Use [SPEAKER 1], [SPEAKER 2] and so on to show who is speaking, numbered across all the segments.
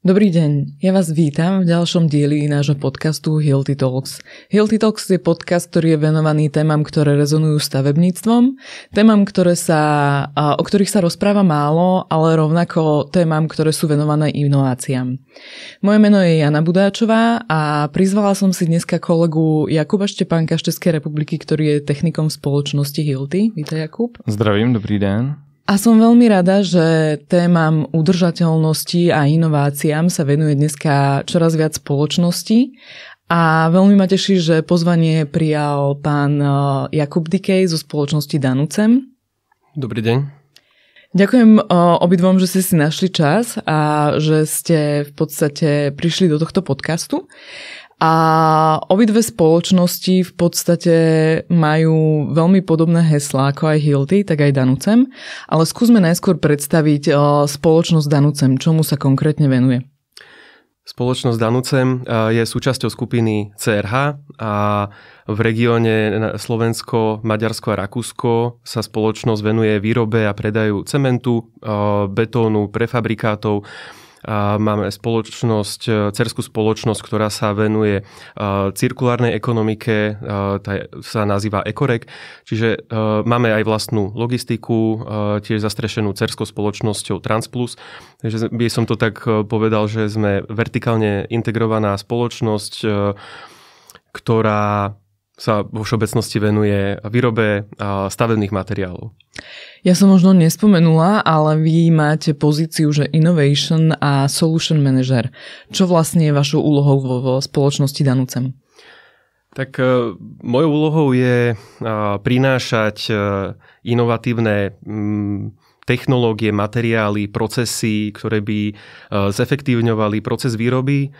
[SPEAKER 1] Dobrý deň, ja vás vítam v ďalšom dieli nášho podcastu Hilti Talks. Hilti Talks je podcast, ktorý je venovaný témam, ktoré rezonujú stavebníctvom, témam, o ktorých sa rozpráva málo, ale rovnako témam, ktoré sú venované inováciám. Moje meno je Jana Budáčová a prizvala som si dneska kolegu Jakuba Štepánka z Českej republiky, ktorý je technikom v spoločnosti Hilti. Vítaj, Jakub.
[SPEAKER 2] Zdravím, dobrý den.
[SPEAKER 1] A som veľmi rada, že témam udržateľnosti a inováciám sa venuje dneska čoraz viac spoločností a veľmi ma teší, že pozvanie prijal pán Jakub Dikej zo spoločnosti Danucem.
[SPEAKER 2] Dobrý deň.
[SPEAKER 1] Ďakujem obidvom, že ste si našli čas a že ste v podstate prišli do tohto podcastu. A obidve spoločnosti v podstate majú veľmi podobné heslá ako aj Hilti, tak aj Danucem, ale skúsme najskôr predstaviť spoločnosť Danucem, čomu sa konkrétne venuje.
[SPEAKER 2] Spoločnosť Danucem je súčasťou skupiny CRH a v regióne Slovensko, Maďarsko a Rakúsko sa spoločnosť venuje výrobe a predaju cementu, betónu, prefabrikátov. Máme dcerskú spoločnosť, ktorá sa venuje cirkulárnej ekonomike, tá sa nazýva Ekorek. Čiže máme aj vlastnú logistiku, tiež zastrešenú dcerskou spoločnosťou Transplus. Takže by som to tak povedal, že sme vertikálne integrovaná spoločnosť, ktorá sa vo všeobecnosti venuje výrobe stavebných materiálov.
[SPEAKER 1] Ja som možno nespomenula, ale vy máte pozíciu, že Innovation a Solution Manager. Čo vlastne je vašou úlohou vo spoločnosti Danucem?
[SPEAKER 2] Tak mojou úlohou je prinášať inovatívne technológie, materiály, procesy, ktoré by zefektívňovali proces výroby.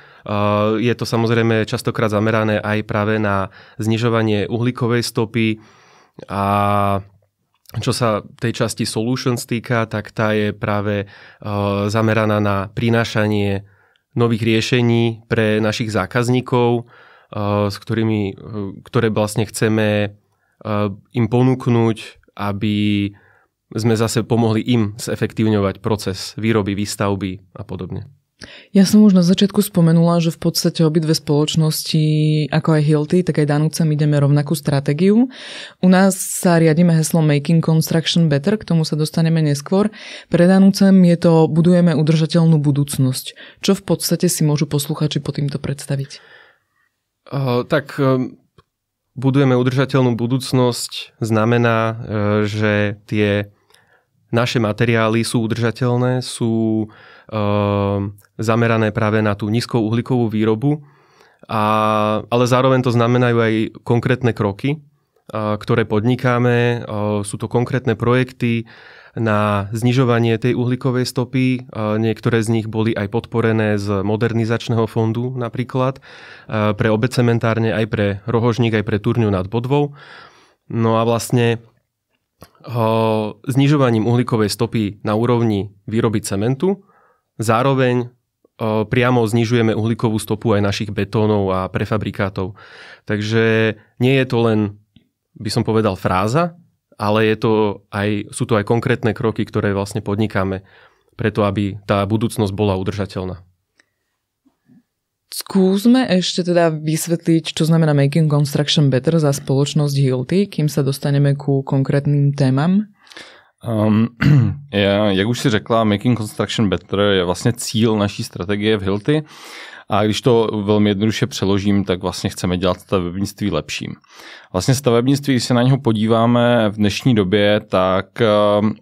[SPEAKER 2] Je to samozrejme častokrát zamerané aj práve na znižovanie uhlíkovej stopy a čo sa tej časti Solutions týka, tak tá je práve zameraná na prinášanie nových riešení pre našich zákazníkov, ktoré vlastne chceme im ponúknuť, aby sme zase pomohli im zefektívňovať proces výroby, výstavby a podobne.
[SPEAKER 1] Ja som už na začiatku spomenula, že v podstate obidve spoločnosti, ako aj Hilti, tak aj Danucem ideme rovnakú stratégiu. U nás sa riadíme heslom Making Construction Better, k tomu sa dostaneme neskôr. Pre Danucem je to budujeme udržateľnú budúcnosť. Čo v podstate si môžu posluchači pod týmto predstaviť?
[SPEAKER 2] Budujeme udržateľnú budúcnosť znamená, že tie naše materiály sú udržateľné, sú zamerané práve na tú nízkouhlíkovú výrobu, ale zároveň to znamenajú aj konkrétne kroky, ktoré podnikáme. Sú to konkrétne projekty na znižovanie tej uhlíkovej stopy. Niektoré z nich boli aj podporené z modernizačného fondu napríklad pre obe cementárne, aj pre Rohožník, aj pre Turňu nad Bodvou. No a vlastne znižovaním uhlíkovej stopy na úrovni výroby cementu zároveň priamo znižujeme uhlíkovú stopu aj našich betónov a prefabrikátov. Takže nie je to len, by som povedal, fráza, ale sú to aj konkrétne kroky, ktoré vlastne podnikáme preto, aby tá budúcnosť bola udržateľná.
[SPEAKER 1] Skúsme ešte teda vysvetliť, čo znamená Making Construction Better za spoločnosť Hilti, kým sa dostaneme ku konkrétnym témam.
[SPEAKER 3] Jak už si řekla, Making Construction Better je vlastně cíl naší strategie v Hilti. A když to velmi jednoduše přeložím, tak vlastně chceme dělat stavebnictví lepším. Vlastně stavebnictví, když se na něho podíváme v dnešní době, tak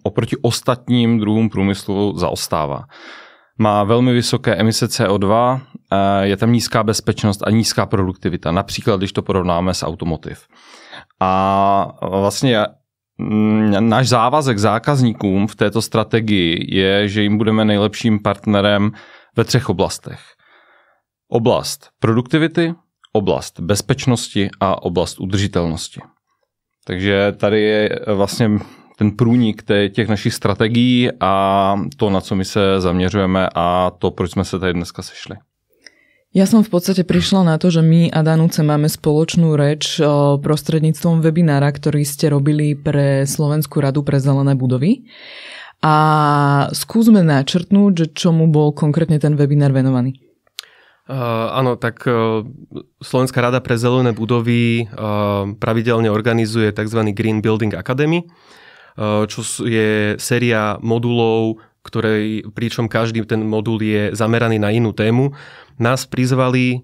[SPEAKER 3] oproti ostatním druhům průmyslu zaostává. Má velmi vysoké emise CO2, je tam nízká bezpečnost a nízká produktivita. Například, když to porovnáme s automotiv. A vlastně náš závazek zákazníkům v této strategii je, že jim budeme nejlepším partnerem ve 3 oblastech. Oblast produktivity, oblast bezpečnosti a oblast udržitelnosti. Takže tady je vlastně ten průnik těch našich strategií a to, na co my se zaměřujeme a to, proč jsme se tady dneska sešli.
[SPEAKER 1] Ja som v podstate prišla na to, že my a Danuce máme spoločnú reč prostredníctvom webinára, ktorý ste robili pre Slovenskú radu pre zelené budovy. A skúsme načrtnúť, že čomu bol konkrétne ten webinár venovaný.
[SPEAKER 2] Áno, tak Slovenská rada pre zelené budovy pravidelne organizuje tzv. Green Building Academy, čo je séria modulov, pričom každý ten modul je zameraný na inú tému. Nás prizvali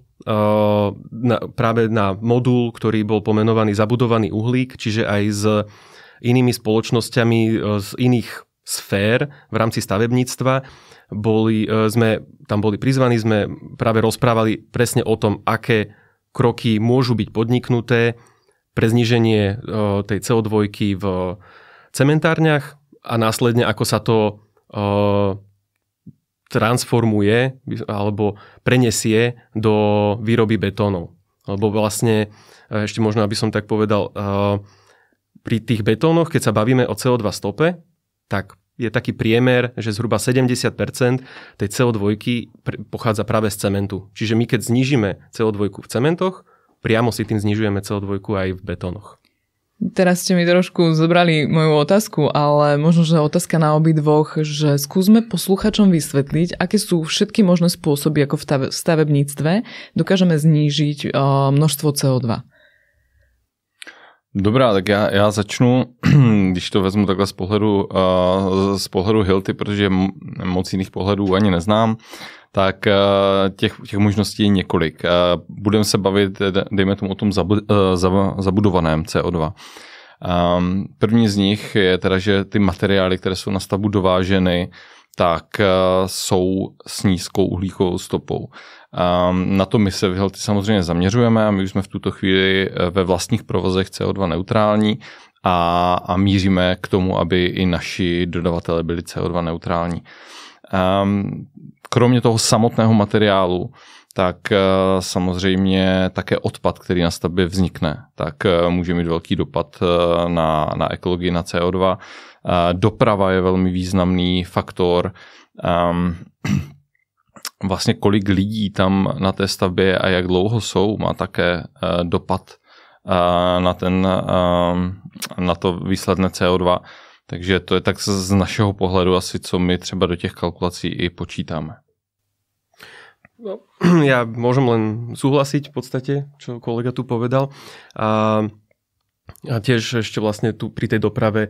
[SPEAKER 2] práve na modul, ktorý bol pomenovaný Zabudovaný uhlík, čiže aj s inými spoločnosťami z iných sfér v rámci stavebníctva. Sme tam boli prizvaní, sme práve rozprávali presne o tom, aké kroky môžu byť podniknuté pre zníženie tej CO2 v cementárniach a následne ako sa to transformuje alebo prenesie do výroby betónov. Lebo vlastne, ešte možno, aby som tak povedal, pri tých betónoch, keď sa bavíme o CO2 stope, tak je taký priemer, že zhruba 70% tej CO2 pochádza práve z cementu. Čiže my keď znížime CO2 v cementoch, priamo si tým znižujeme CO2 aj v betónoch.
[SPEAKER 1] Teraz ste mi trošku zobrali moju otázku, ale možno, že otázka na obidvoch, že skúsme posluchačom vysvetliť, aké sú všetky možné spôsoby, ako v stavebníctve dokážeme znížiť množstvo CO2.
[SPEAKER 3] Dobrá, tak já začnu, když to vezmu takhle z pohledu Hilty, protože moc jiných pohledů ani neznám, tak těch možností je několik. Budeme se bavit, dejme tomu, o tom zabudovaném CO2. První z nich je teda, že ty materiály, které jsou na stavbu dováženy, tak jsou s nízkou uhlíkovou stopou. Na to my se v Hilty samozřejmě zaměřujeme a my už jsme v tuto chvíli ve vlastních provozech CO2 neutrální a míříme k tomu, aby i naši dodavatelé byli CO2 neutrální. Kromě toho samotného materiálu, tak samozřejmě také odpad, který na stavbě vznikne, tak může mít velký dopad na ekologii, na CO2. Doprava je velmi významný faktor. Vlastně kolik lidí tam na té stavbě a jak dlouho jsou, má také dopad na to výsledné CO2. Takže to je tak z našeho pohledu asi, co my třeba do těch kalkulací i počítáme.
[SPEAKER 2] No, ja môžem len súhlasiť v podstate, čo kolega tu povedal. A tiež ešte vlastne tu pri tej doprave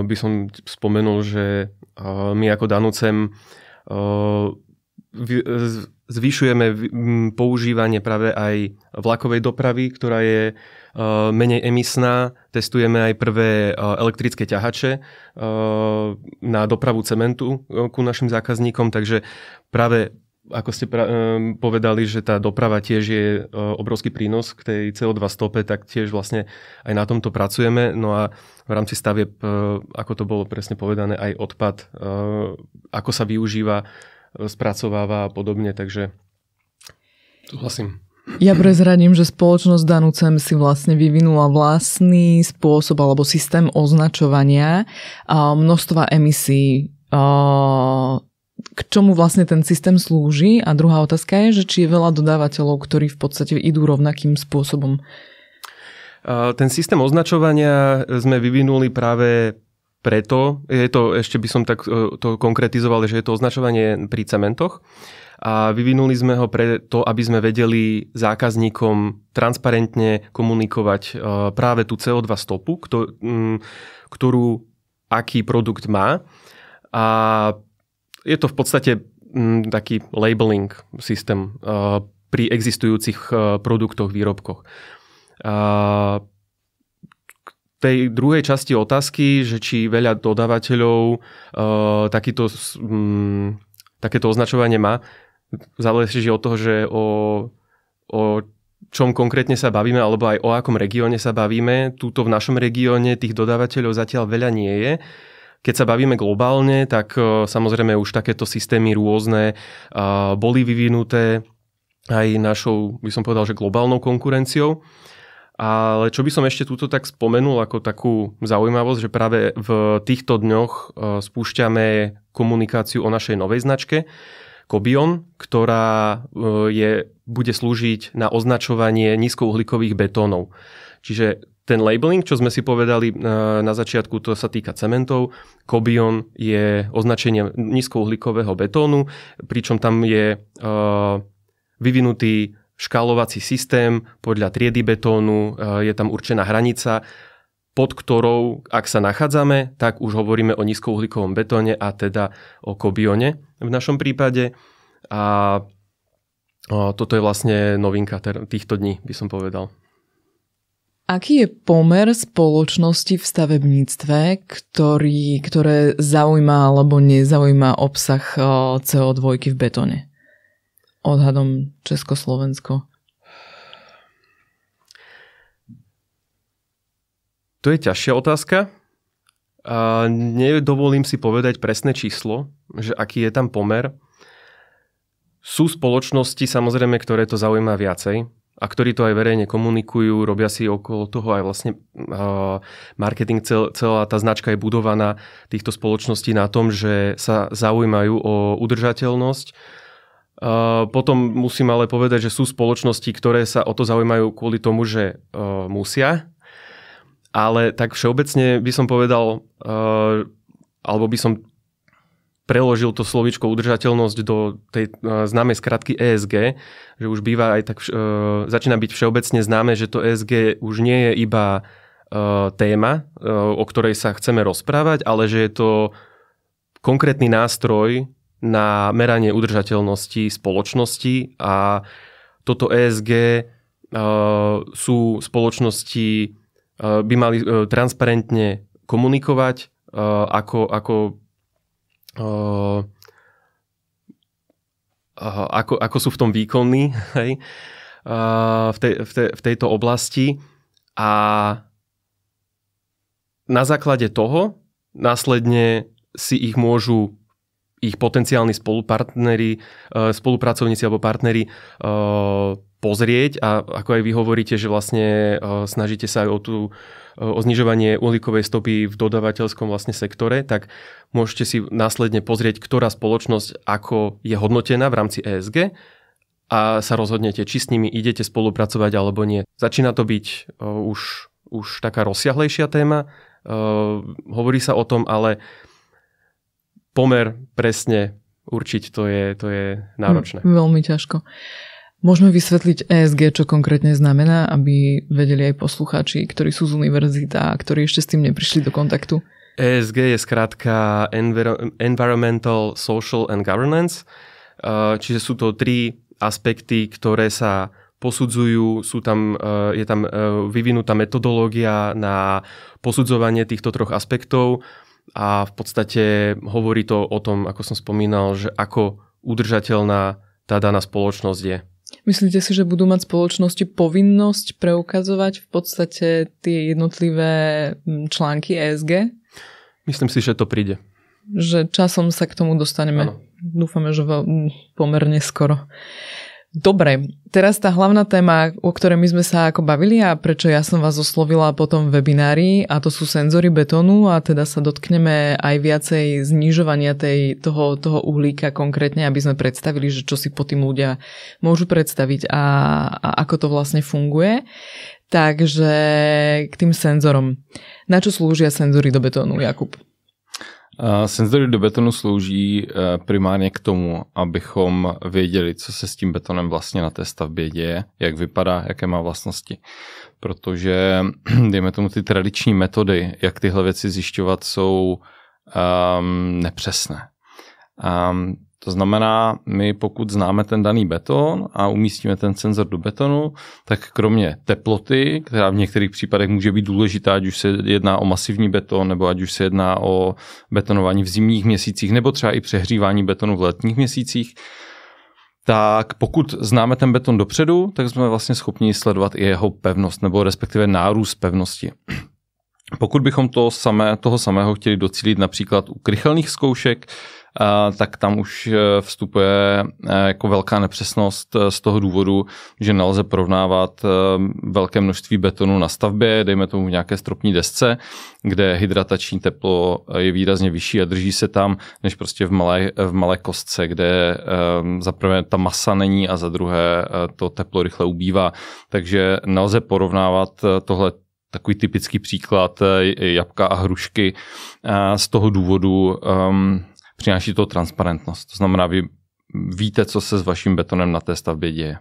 [SPEAKER 2] by som spomenul, že my ako Danucem zvyšujeme používanie práve aj vlakovej dopravy, ktorá je menej emisná. Testujeme aj prvé elektrické ťahače na dopravu cementu ku našim zákazníkom, takže práve ako ste povedali, že tá doprava tiež je obrovský prínos k tej CO2 stope, tak tiež vlastne aj na tomto pracujeme. No a v rámci stavieb, ako to bolo presne povedané, aj odpad, ako sa využíva, spracováva a podobne, takže súhlasím.
[SPEAKER 1] Ja prezradím, že spoločnosť Danucem si vlastne vyvinula vlastný spôsob alebo systém označovania množstva emisí, k čomu vlastne ten systém slúži. A druhá otázka je, že či je veľa dodávateľov, ktorí v podstate idú rovnakým spôsobom.
[SPEAKER 2] Ten systém označovania sme vyvinuli práve preto, je to, ešte by som tak to konkretizoval, že je to označovanie pri cementoch a vyvinuli sme ho preto, aby sme vedeli zákazníkom transparentne komunikovať práve tú CO2 stopu, ktorú aký produkt má. A je to v podstate taký labeling systém pri existujúcich produktoch, výrobkoch. K tej druhej časti otázky, že či veľa dodávateľov takéto označovanie má, záleží od toho, že o čom konkrétne sa bavíme, alebo aj o akom regióne sa bavíme. Túto v našom regióne tých dodávateľov zatiaľ veľa nie je. Keď sa bavíme globálne, tak samozrejme už takéto systémy rôzne boli vyvinuté aj našou, by som povedal, že globálnou konkurenciou. Ale čo by som ešte túto tak spomenul ako takú zaujímavosť, že práve v týchto dňoch spúšťame komunikáciu o našej novej značke Kobion, ktorá bude slúžiť na označovanie nízkouhlíkových betónov. Čiže ten labeling, čo sme si povedali na začiatku, to sa týka cementov. Cobion je označenie nízkouhlíkového betónu, pričom tam je vyvinutý škálovací systém podľa triedy betónu, je tam určená hranica, pod ktorou, ak sa nachádzame, tak už hovoríme o nízkouhlíkovom betóne a teda o Cobione v našom prípade. A toto je vlastne novinka týchto dní, by som povedal.
[SPEAKER 1] Aký je pomer spoločnosti v stavebníctve, ktoré zaujíma alebo nezaujíma obsah CO2 v betóne? Odhadom Československo.
[SPEAKER 2] To je ťažšia otázka. Nedovolím si povedať presné číslo, že aký je tam pomer. Sú spoločnosti, samozrejme, ktoré to zaujíma viacej a ktorí to aj verejne komunikujú, robia si okolo toho aj vlastne marketing, celá tá značka je budovaná týchto spoločností na tom, že sa zaujímajú o udržateľnosť. Potom musím ale povedať, že sú spoločnosti, ktoré sa o to zaujímajú kvôli tomu, že musia, ale tak všeobecne by som povedal, alebo by som preložil to slovíčko udržateľnosť do tej známej skratky ESG, že už býva aj tak, začína byť všeobecne známe, že to ESG už nie je iba téma, o ktorej sa chceme rozprávať, ale že je to konkrétny nástroj na meranie udržateľnosti spoločnosti a toto ESG sú spoločnosti, by mali transparentne komunikovať, ako sú v tom výkonní, hej, v tejto oblasti a na základe toho následne si ich môžu ich potenciálni spolupracovníci alebo partneri pozrieť a ako aj vy hovoríte, že vlastne snažíte sa aj o znižovanie uhlíkovej stopy v dodávateľskom vlastne sektore, tak môžete si následne pozrieť, ktorá spoločnosť ako je hodnotená v rámci ESG a sa rozhodnete, či s nimi idete spolupracovať alebo nie. Začína to byť už taká rozsiahlejšia téma, hovorí sa o tom, ale pomer presne určiť, to je náročné.
[SPEAKER 1] Veľmi ťažko. Môžeme vysvetliť ESG, čo konkrétne znamená, aby vedeli aj poslucháči, ktorí sú z univerzity a ktorí ešte s tým neprišli do kontaktu?
[SPEAKER 2] ESG je skrátka Environmental, Social and Governance. Čiže sú to 3 aspekty, ktoré sa posudzujú. Je tam vyvinutá metodológia na posudzovanie týchto 3 aspektov. A v podstate hovorí to o tom, ako som spomínal, že ako udržateľná tá daná spoločnosť je.
[SPEAKER 1] Myslíte si, že budú mať spoločnosti povinnosť preukazovať v podstate tie jednotlivé články ESG?
[SPEAKER 2] Myslím si, že to príde.
[SPEAKER 1] Že časom sa k tomu dostaneme.
[SPEAKER 2] Áno.
[SPEAKER 1] Dúfame, že pomerne skoro. Dobre, teraz tá hlavná téma, o ktorej my sme sa ako bavili a prečo ja som vás oslovila potom v webinári, a to sú senzory betónu a teda sa dotkneme aj viacej znižovania toho uhlíka konkrétne, aby sme predstavili, že čo si po tým ľudia môžu predstaviť a ako to vlastne funguje. Takže k tým senzorom. Na čo slúžia senzory do betónu, Jakub?
[SPEAKER 3] Senzory do betonu slouží primárně k tomu, abychom věděli, co se s tím betonem vlastně na té stavbě děje, jak vypadá, jaké má vlastnosti. Protože, dejme tomu, ty tradiční metody, jak tyhle věci zjišťovat, jsou nepřesné. To znamená, my pokud známe ten daný beton a umístíme ten senzor do betonu, tak kromě teploty, která v některých případech může být důležitá, ať už se jedná o masivní beton, nebo ať už se jedná o betonování v zimních měsících, nebo třeba i přehřívání betonu v letních měsících, tak pokud známe ten beton dopředu, tak jsme vlastně schopni sledovat i jeho pevnost, nebo respektive nárůst pevnosti. Pokud bychom toho samého chtěli docílit například u krychelných zkoušek, tak tam už vstupuje jako velká nepřesnost z toho důvodu, že nelze porovnávat velké množství betonu na stavbě, dejme tomu v nějaké stropní desce, kde hydratační teplo je výrazně vyšší a drží se tam, než prostě v malé kostce, kde za prvé ta masa není a za druhé to teplo rychle ubývá. Takže nelze porovnávat takový typický příklad jabka a hrušky. Z toho důvodu přináší to transparentnost. To znamená, vy víte, co se s vaším betonem na té stavbě děje.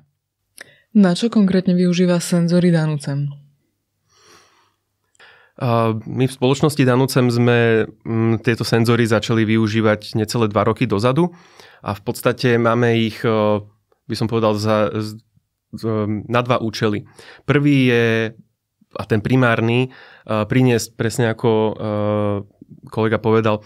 [SPEAKER 1] Na čo konkrétne využíva senzory Danucem?
[SPEAKER 2] My v spoločnosti Danucem sme tieto senzory začali využívať necelé 2 roky dozadu a v podstate máme ich, by som povedal, na 2 účely. Prvý je, a ten primárny, priniesť presne ako kolega povedal,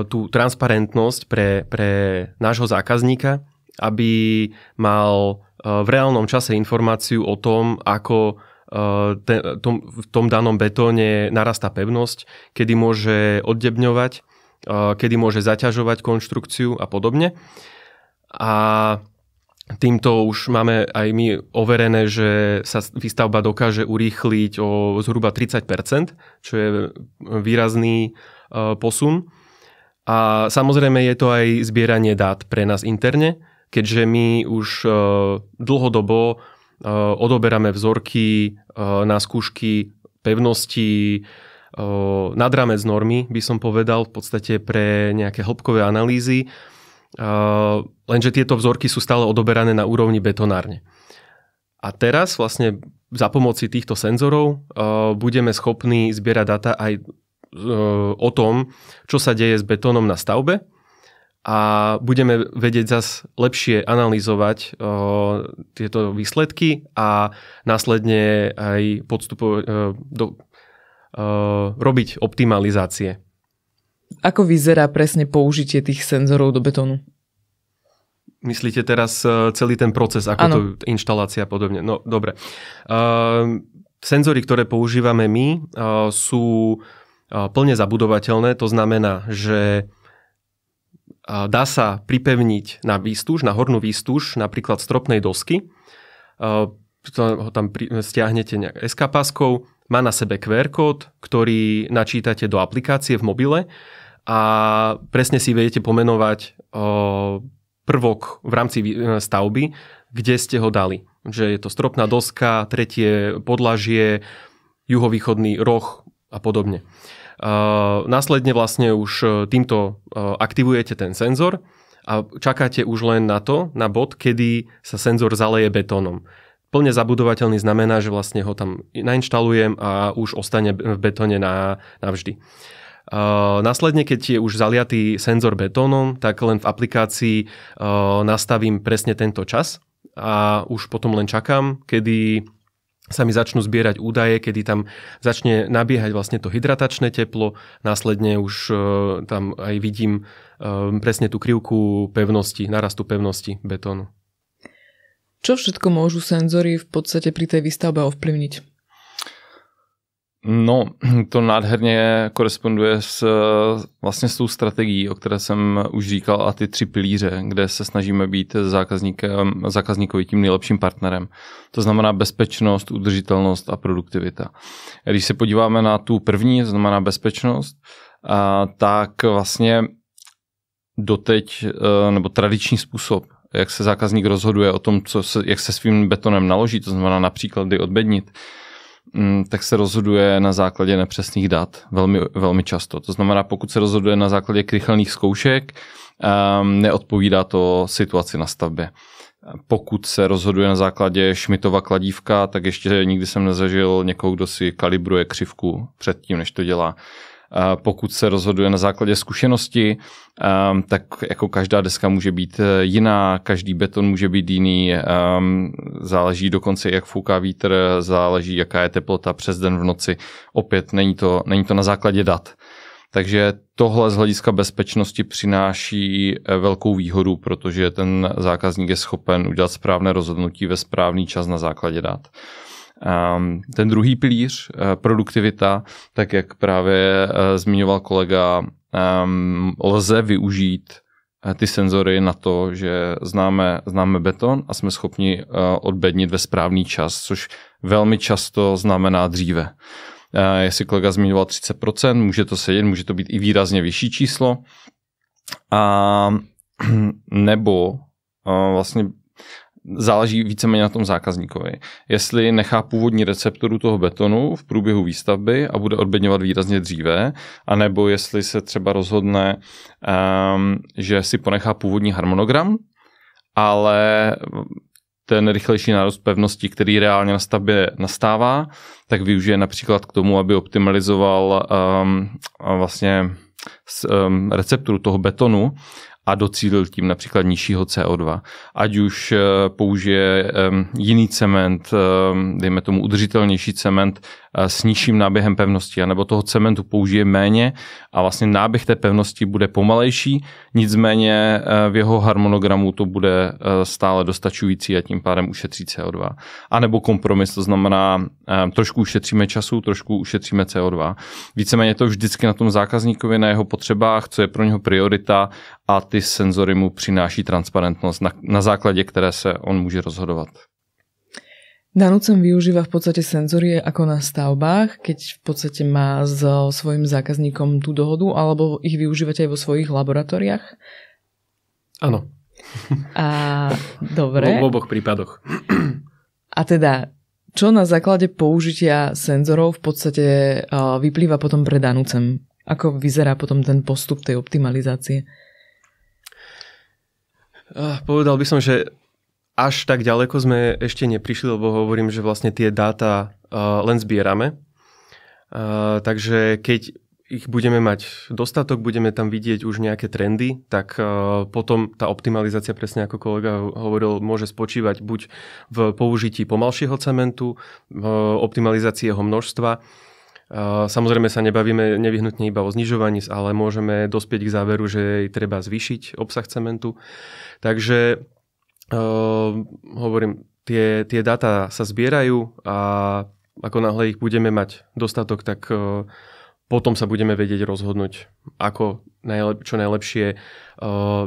[SPEAKER 2] tú transparentnosť pre nášho zákazníka, aby mal v reálnom čase informáciu o tom, ako v tom danom betóne narastá pevnosť, kedy môže oddebňovať, kedy môže zaťažovať konštrukciu a podobne. A týmto už máme aj my overené, že sa výstavba dokáže urýchliť o zhruba 30%, čo je výrazný posun. A samozrejme je to aj zbieranie dát pre nás interne, keďže my už dlhodobo odoberáme vzorky na skúšky pevnosti nad rámec normy, by som povedal, v podstate pre nejaké hĺbkové analýzy. Lenže tieto vzorky sú stále odoberané na úrovni betonárne. A teraz vlastne za pomoci týchto senzorov budeme schopní zbierať data aj o tom, čo sa deje s betónom na stavbe, a budeme vedieť zas lepšie analyzovať tieto výsledky a následne aj robiť optimalizácie.
[SPEAKER 1] Ako vyzerá presne použitie tých senzorov do betónu?
[SPEAKER 2] Myslíte teraz celý ten proces, ako to inštalácia a podobne? No, dobre. Senzory, ktoré používame my, sú plne zabudovateľné. To znamená, že dá sa pripevniť na výstuž, na hornú výstuž, napríklad stropnej dosky. Ho tam stiahnete nejak SK-páskou, má na sebe QR kód, ktorý načítate do aplikácie v mobile a presne si viete pomenovať prvok v rámci stavby, kde ste ho dali. Že je to stropná doska, tretie podlažie, juhovýchodný roh a podobne. Následne vlastne už týmto aktivujete ten senzor a čakáte už len na bod, kedy sa senzor zaleje betónom. Plne zabudovateľný znamená, že vlastne ho tam nainštalujem a už ostane v betóne navždy. Následne, keď je už zaliatý senzor betónom, tak len v aplikácii nastavím presne tento čas a už potom len čakám, kedy sa mi začnú zbierať údaje, kedy tam začne nabiehať vlastne to hydratačné teplo, následne už tam aj vidím presne tú krivku pevnosti, narastu pevnosti betónu.
[SPEAKER 1] Čo všetko môžu senzory v podstate pri tej výstavbe ovplyvniť?
[SPEAKER 3] No, to nádherně koresponduje vlastně s tou strategií, o které jsem už říkal, a ty 3 pilíře, kde se snažíme být zákazníkovi tím nejlepším partnerem. To znamená bezpečnost, udržitelnost a produktivita. Když se podíváme na tu první, to znamená bezpečnost, tak vlastně doteď, nebo tradiční způsob, jak se zákazník rozhoduje o tom, jak se svým betonem naloží, to znamená například kdy odbednit, tak se rozhoduje na základě nepřesných dat velmi, velmi často. To znamená, pokud se rozhoduje na základě krychelných zkoušek, neodpovídá to situaci na stavbě. Pokud se rozhoduje na základě Schmidtova kladívka, tak ještě nikdy jsem nezažil někoho, kdo si kalibruje křivku předtím, než to dělá. Pokud se rozhoduje na základě zkušenosti, tak jako každá deska může být jiná, každý beton může být jiný, záleží dokonce, jak fouká vítr, záleží, jaká je teplota přes den v noci. Opět není to na základě dat. Takže tohle z hlediska bezpečnosti přináší velkou výhodu, protože ten zákazník je schopen udělat správné rozhodnutí ve správný čas na základě dat. Ten druhý pilíř, produktivita, tak jak právě zmiňoval kolega, lze využít ty senzory na to, že známe beton a jsme schopni odbednit ve správný čas, což velmi často znamená dříve. Jestli kolega zmiňoval 30%, může to sedět, může to být i výrazně vyšší číslo, nebo vlastně záleží víceméně na tom zákazníkovi. Jestli nechá původní recepturu toho betonu v průběhu výstavby a bude odbedňovat výrazně dříve, anebo jestli se třeba rozhodne, že si ponechá původní harmonogram, ale ten rychlejší nárůst pevnosti, který reálně na stavbě nastává, tak využije například k tomu, aby optimalizoval vlastně recepturu toho betonu a docílil tím například nižšího CO2. Ať už použije jiný cement, dejme tomu udržitelnější cement s nižším náběhem pevnosti, anebo toho cementu použije méně a vlastně náběh té pevnosti bude pomalejší, nicméně v jeho harmonogramu to bude stále dostačující a tím pádem ušetří CO2. A nebo kompromis, to znamená trošku ušetříme času, trošku ušetříme CO2. Víceméně to vždycky na tom zákazníkovi, na jeho potřebách, co je pro něho priorita a ty senzory mu přináší transparentnost, na základě které se on může rozhodovat.
[SPEAKER 1] Danucem využíva v podstate senzory ako na stavbách, keď v podstate má so svojím zákazníkom tú dohodu, alebo ich využívate aj vo svojich laboratóriách?
[SPEAKER 2] Áno.
[SPEAKER 1] A dobre.
[SPEAKER 2] V oboch prípadoch.
[SPEAKER 1] A teda, čo na základe použitia senzorov v podstate vyplýva potom pre Danucem? Ako vyzerá potom ten postup tej optimalizácie?
[SPEAKER 2] Povedal by som, že až tak ďaleko sme ešte neprišli, lebo hovorím, že vlastne tie dáta len zbierame. Takže keď ich budeme mať dostatok, budeme tam vidieť už nejaké trendy, tak potom tá optimalizácia, presne ako kolega hovoril, môže spočívať buď v použití pomalšieho cementu, v optimalizácii jeho množstva. Samozrejme sa nebavíme nevyhnutne iba o znižovaní, ale môžeme dospieť k záveru, že treba zvýšiť obsah cementu. Takže hovorím, tie dáta sa zbierajú a ako náhle ich budeme mať dostatok, tak potom sa budeme vedieť rozhodnúť, ako čo najlepšie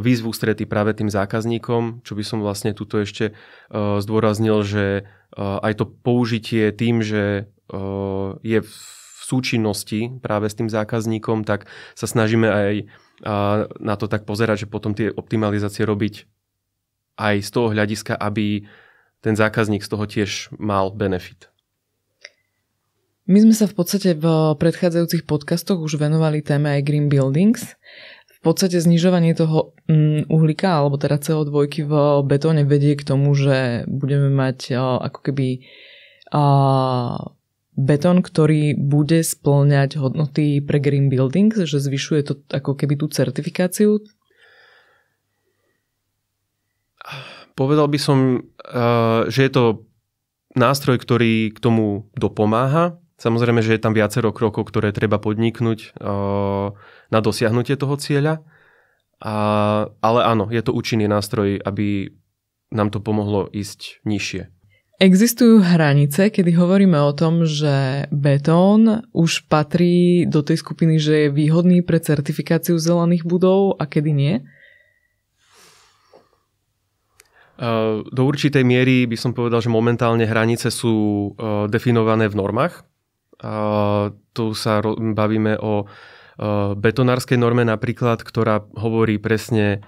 [SPEAKER 2] výjsť v ústrety práve tým zákazníkom, čo by som vlastne tuto ešte zdôraznil, že aj to použitie tým, že je v súčinnosti práve s tým zákazníkom, tak sa snažíme aj na to tak pozerať, že potom tie optimalizácie robiť aj z toho hľadiska, aby ten zákazník z toho tiež mal benefit.
[SPEAKER 1] My sme sa v podstate v predchádzajúcich podcastoch už venovali téme aj Green Buildings. V podstate znižovanie toho uhlíka, alebo teda CO2 v betóne vedie k tomu, že budeme mať ako keby betón, ktorý bude spĺňať hodnoty pre Green Buildings, že zvyšuje to ako keby tú certifikáciu.
[SPEAKER 2] Povedal by som, že je to nástroj, ktorý k tomu dopomáha. Samozrejme, že je tam viacero krokov, ktoré treba podniknúť na dosiahnutie toho cieľa. Ale áno, je to účinný nástroj, aby nám to pomohlo ísť nižšie.
[SPEAKER 1] Existujú hranice, kedy hovoríme o tom, že betón už patrí do tej skupiny, že je výhodný pre certifikáciu zelených budov a kedy nie?
[SPEAKER 2] Do určitej miery by som povedal, že momentálne hranice sú definované v normách. Tu sa bavíme o betonárskej norme napríklad, ktorá hovorí presne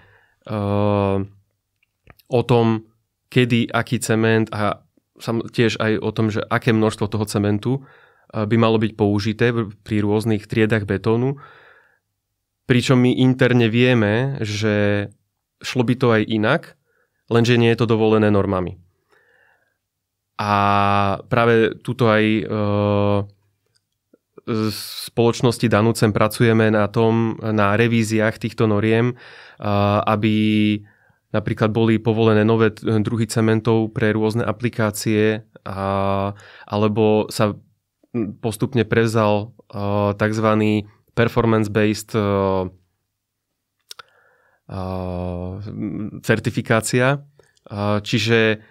[SPEAKER 2] o tom, kedy aký cement a tiež aj o tom, že aké množstvo toho cementu by malo byť použité pri rôznych triedách betónu. Pričom my interne vieme, že šlo by to aj inak, lenže nie je to dovolené normami. A práve tuto aj v spoločnosti Danucem pracujeme na revíziách týchto noriem, aby napríklad boli povolené nové druhy cementov pre rôzne aplikácie, alebo sa postupne prevzal tzv. Performance-based certifikácia, čiže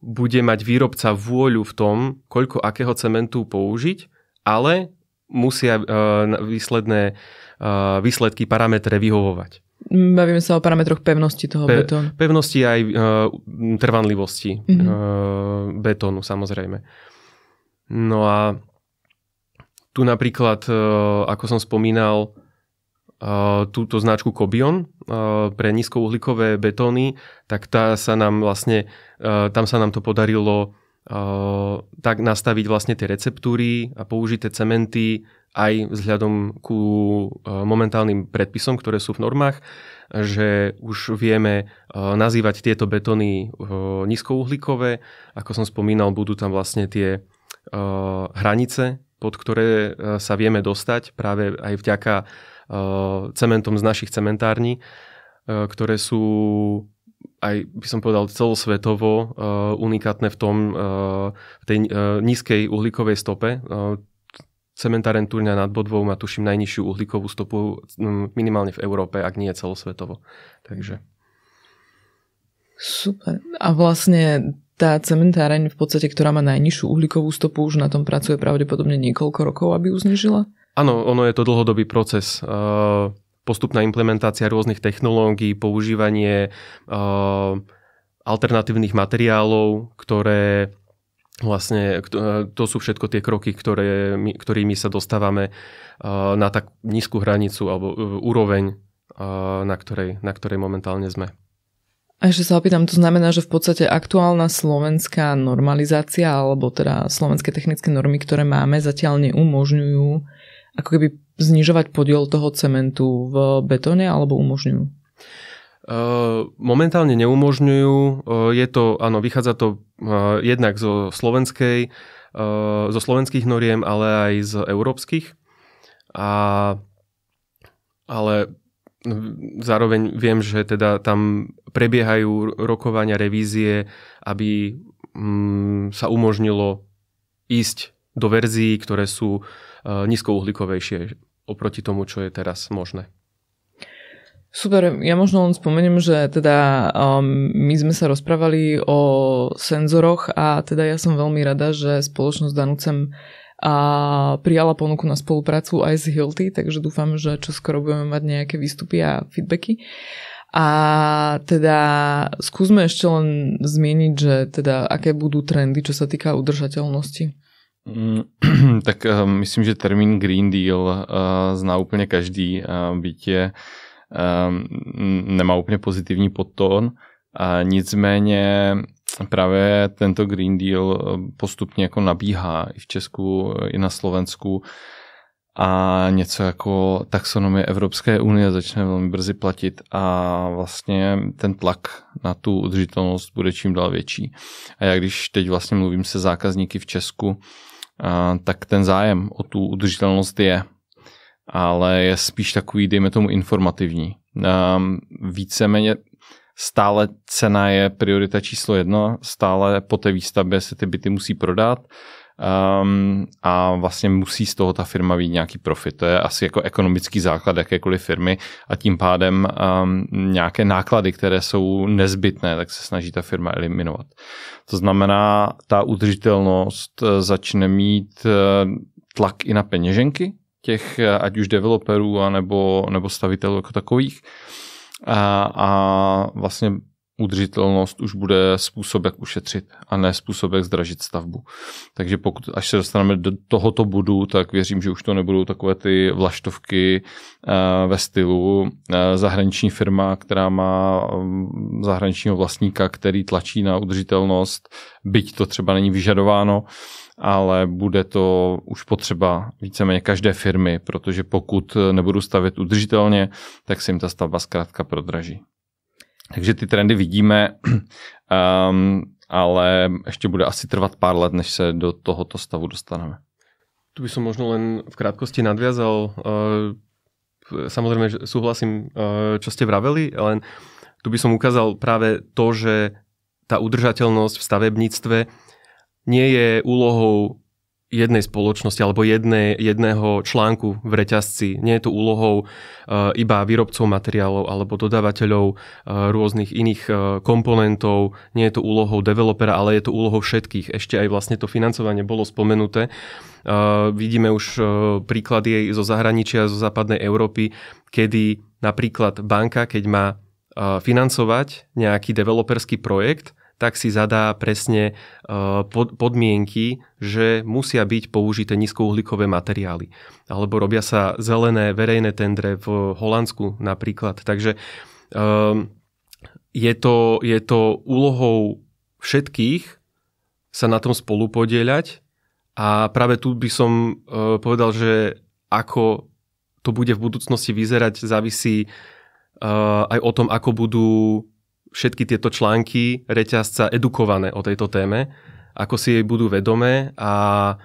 [SPEAKER 2] bude mať výrobca vôľu v tom, koľko akého cementu použiť, ale musia výsledky parametre vyhovovať.
[SPEAKER 1] Bavíme sa o parametroch pevnosti toho betónu.
[SPEAKER 2] Pevnosti aj trvanlivosti betónu, samozrejme. No a tu napríklad, ako som spomínal, túto značku Cobion pre nízkouhlíkové betóny, tak tam sa nám to podarilo tak nastaviť vlastne tie receptúry a použité cementy aj vzhľadom ku momentálnym predpisom, ktoré sú v normách, že už vieme nazývať tieto betóny nízkouhlíkové. Ako som spomínal, budú tam vlastne tie hranice, pod ktoré sa vieme dostať práve aj vďaka cementom z našich cementární, ktoré sú aj, by som povedal, celosvetovo unikátne v tej nízkej uhlíkovej stope. Cementáren Turňa nad Bodvou má, tuším, najnižšiu uhlíkovú stopu minimálne v Európe, ak nie celoosvetovo. Takže.
[SPEAKER 1] Super. A vlastne tá cementáreň v podstate, ktorá má najnižšiu uhlíkovú stopu, už na tom pracuje pravdepodobne niekoľko rokov, aby ju znížila?
[SPEAKER 2] Áno, ono je to dlhodobý proces. Postupná implementácia rôznych technológií, používanie alternatívnych materiálov, ktoré vlastne, to sú všetko tie kroky, ktorými sa dostávame na tak nízku hranicu alebo úroveň, na ktorej momentálne sme.
[SPEAKER 1] A ešte sa opýtam, to znamená, že v podstate aktuálna slovenská normalizácia alebo teda slovenské technické normy, ktoré máme, zatiaľ neumožňujú ako keby znižovať podiel toho cementu v betóne alebo umožňujú?
[SPEAKER 2] Momentálne neumožňujú. Je to, áno, vychádza to jednak zo slovenských noriem, ale aj z európskych. Ale zároveň viem, že teda tam prebiehajú rokovania, revízie, aby sa umožnilo ísť do verzií, ktoré sú nízkouhlíkovejšie oproti tomu, čo je teraz možné.
[SPEAKER 1] Super, ja možno len spomeniem, že teda my sme sa rozprávali o senzoroch a teda ja som veľmi rada, že spoločnosť Danucem prijala ponuku na spoluprácu aj z Hilty, takže dúfam, že čoskoro budeme mať nejaké výstupy a feedbacky. A teda skúsme ešte len zmieniť, že teda aké budú trendy, čo sa týka udržateľnosti.
[SPEAKER 3] Tak myslím, že termín Green Deal zná úplně každý, byť je nemá úplně pozitivní podtón. Nicméně právě tento Green Deal postupně jako nabíhá i v Česku, i na Slovensku a něco jako taxonomie Evropské unie začne velmi brzy platit a vlastně ten tlak na tu udržitelnost bude čím dál větší. A já když teď vlastně mluvím se zákazníky v Česku, tak ten zájem o tu udržitelnost je, ale je spíš takový, dejme tomu, informativní. Víceméně stále cena je priorita číslo 1, stále po té výstavbě se ty byty musí prodat a vlastně musí z toho ta firma mít nějaký profit. To je asi jako ekonomický základ jakékoliv firmy a tím pádem nějaké náklady, které jsou nezbytné, tak se snaží ta firma eliminovat. To znamená, ta udržitelnost začne mít tlak i na peněženky těch ať už developerů nebo stavitelů jako takových a vlastně udržitelnost už bude způsob, jak ušetřit a ne způsob, jak zdražit stavbu. Takže pokud až se dostaneme do tohoto bodu, tak věřím, že už to nebudou takové ty vlaštovky ve stylu zahraniční firma, která má zahraničního vlastníka, který tlačí na udržitelnost, byť to třeba není vyžadováno, ale bude to už potřeba víceméně každé firmy, protože pokud nebudou stavět udržitelně, tak se jim ta stavba zkrátka prodraží. Takže ty trendy vidíme, ale ještě bude asi trvat pár let, než se do tohoto stavu dostaneme.
[SPEAKER 2] Tu by som možno len v krátkosti nadviazal. Samozrejme, že súhlasím, čo ste vraveli, len tu by som ukázal práve to, že tá udržateľnosť v stavebníctve nie je úlohou jednej spoločnosti alebo jedného článku v reťazci. Nie je to úlohou iba výrobcov materiálov alebo dodávateľov rôznych iných komponentov. Nie je to úlohou developera, ale je to úlohou všetkých. Ešte aj vlastne to financovanie bolo spomenuté. Vidíme už príklady zo zahraničia, zo západnej Európy, kedy napríklad banka, keď má financovať nejaký developerský projekt, tak si zadá presne podmienky, že musia byť použité nízkouhlíkové materiály. Alebo robia sa zelené verejné tendre v Holandsku napríklad. Takže je to úlohou všetkých sa na tom spolupodieľať a práve tu by som povedal, že ako to bude v budúcnosti vyzerať, závisí aj o tom, ako budú všetky tieto články reťazca edukované o tejto téme, ako si jej budú vedomé a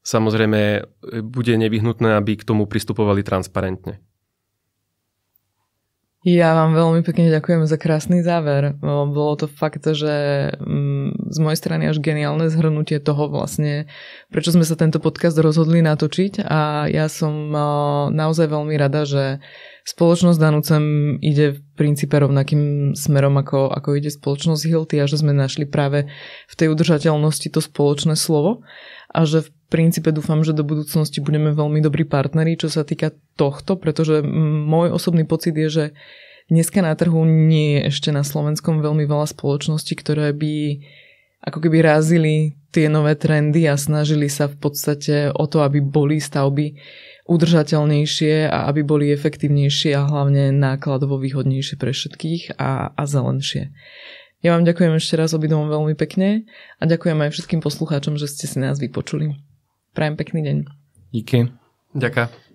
[SPEAKER 2] samozrejme bude nevyhnutné, aby k tomu pristupovali transparentne.
[SPEAKER 1] Ja vám veľmi pekne ďakujem za krásny záver. Bolo to fakt, že z mojej strany až geniálne zhrnutie toho vlastne, prečo sme sa tento podcast rozhodli natočiť a ja som naozaj veľmi rada, že spoločnosť Danucem ide v princípe rovnakým smerom, ako ide spoločnosť Hilti a že sme našli práve v tej udržateľnosti to spoločné slovo a že v princípe dúfam, že do budúcnosti budeme veľmi dobrí partneri, čo sa týka tohto, pretože môj osobný pocit je, že dneska na trhu nie je ešte na Slovenskom veľmi veľa spoločností, ktoré by ako keby rázili tie nové trendy a snažili sa v podstate o to, aby boli stavby udržateľnejšie a aby boli efektívnejšie a hlavne nákladovo výhodnejšie pre všetkých a zelenšie. Ja vám ďakujem ešte raz obidvom veľmi pekne a ďakujem aj všetkým poslucháčom, že ste si nás vypočuli. Prajem pekný deň.
[SPEAKER 3] Díky.
[SPEAKER 2] Ďakujem.